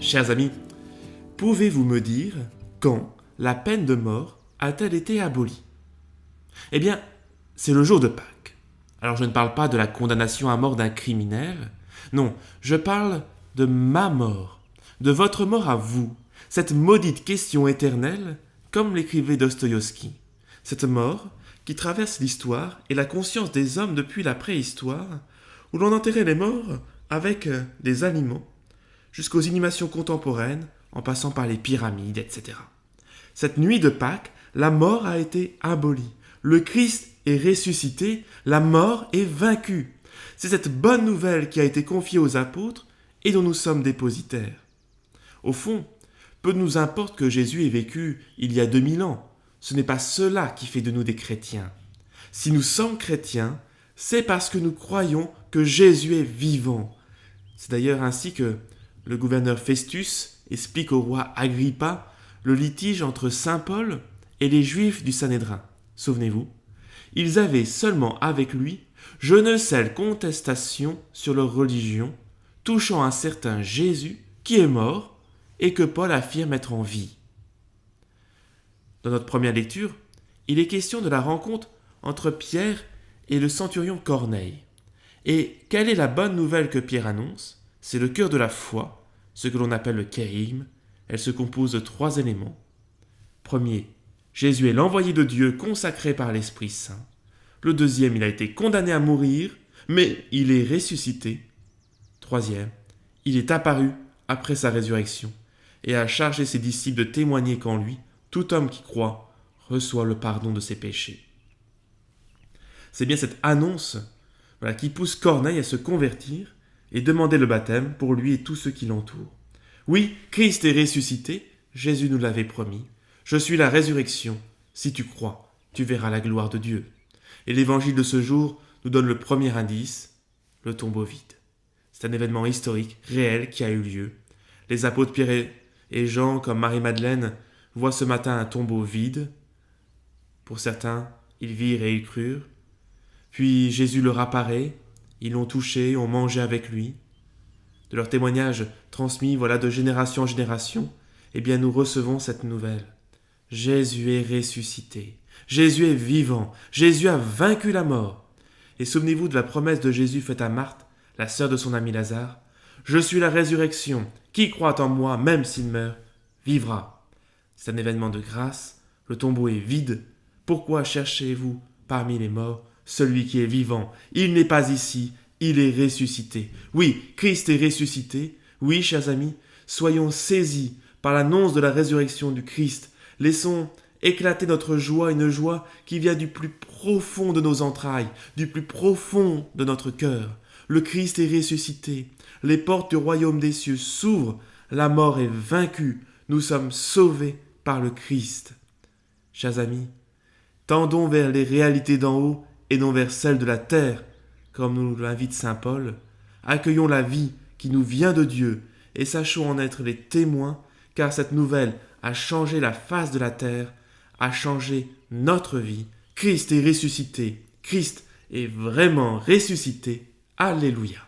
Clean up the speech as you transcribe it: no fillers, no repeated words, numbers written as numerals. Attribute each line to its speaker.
Speaker 1: Chers amis, pouvez-vous me dire quand la peine de mort a-t-elle été abolie? Eh bien, c'est le jour de Pâques. Alors je ne parle pas de la condamnation à mort d'un criminel, non, je parle de ma mort, de votre mort à vous, cette maudite question éternelle, comme l'écrivait Dostoïevski. Cette mort qui traverse l'histoire et la conscience des hommes depuis la préhistoire, où l'on enterrait les morts avec des aliments, jusqu'aux inhumations contemporaines, en passant par les pyramides, etc. Cette nuit de Pâques, la mort a été abolie. Le Christ est ressuscité, la mort est vaincue. C'est cette bonne nouvelle qui a été confiée aux apôtres et dont nous sommes dépositaires. Au fond, peu nous importe que Jésus ait vécu il y a 2000 ans. Ce n'est pas cela qui fait de nous des chrétiens. Si nous sommes chrétiens, c'est parce que nous croyons que Jésus est vivant. C'est d'ailleurs ainsi que le gouverneur Festus explique au roi Agrippa le litige entre saint Paul et les Juifs du Sanhédrin. Souvenez-vous, ils avaient seulement avec lui je ne sais contestation sur leur religion, touchant un certain Jésus qui est mort et que Paul affirme être en vie. Dans notre première lecture, il est question de la rencontre entre Pierre et le centurion Corneille. Et quelle est la bonne nouvelle que Pierre annonce? C'est le cœur de la foi, ce que l'on appelle le kérigme. Elle se compose de 3 éléments. Premier, Jésus est l'envoyé de Dieu consacré par l'Esprit Saint. Le deuxième, il a été condamné à mourir, mais il est ressuscité. Troisième, il est apparu après sa résurrection et a chargé ses disciples de témoigner qu'en lui, tout homme qui croit reçoit le pardon de ses péchés. C'est bien cette annonce qui pousse Corneille à se convertir et demander le baptême pour lui et tous ceux qui l'entourent. Oui, Christ est ressuscité, Jésus nous l'avait promis. Je suis la résurrection. Si tu crois, tu verras la gloire de Dieu. Et l'évangile de ce jour nous donne le premier indice, le tombeau vide. C'est un événement historique, réel, qui a eu lieu. Les apôtres Pierre et Jean, comme Marie-Madeleine, voient ce matin un tombeau vide. Pour certains, ils virent et ils crurent. Puis Jésus leur apparaît, ils l'ont touché, ont mangé avec lui. De leur témoignage transmis, de génération en génération, eh bien nous recevons cette nouvelle. Jésus est ressuscité, Jésus est vivant, Jésus a vaincu la mort. Et souvenez-vous de la promesse de Jésus faite à Marthe, la sœur de son ami Lazare. Je suis la résurrection, qui croit en moi, même s'il meurt, vivra. C'est un événement de grâce, le tombeau est vide. Pourquoi cherchez-vous parmi les morts celui qui est vivant? Il n'est pas ici, il est ressuscité. Oui, Christ est ressuscité. Oui, chers amis, soyons saisis par l'annonce de la résurrection du Christ. Laissons éclater notre joie, une joie qui vient du plus profond de nos entrailles, du plus profond de notre cœur. Le Christ est ressuscité. Les portes du royaume des cieux s'ouvrent. La mort est vaincue. Nous sommes sauvés par le Christ. Chers amis, tendons vers les réalités d'en haut et non vers celles de la terre, comme nous l'invite saint Paul. Accueillons la vie qui nous vient de Dieu et sachons en être les témoins, car cette nouvelle a changé la face de la terre, a changé notre vie. Christ est ressuscité. Christ est vraiment ressuscité. Alléluia.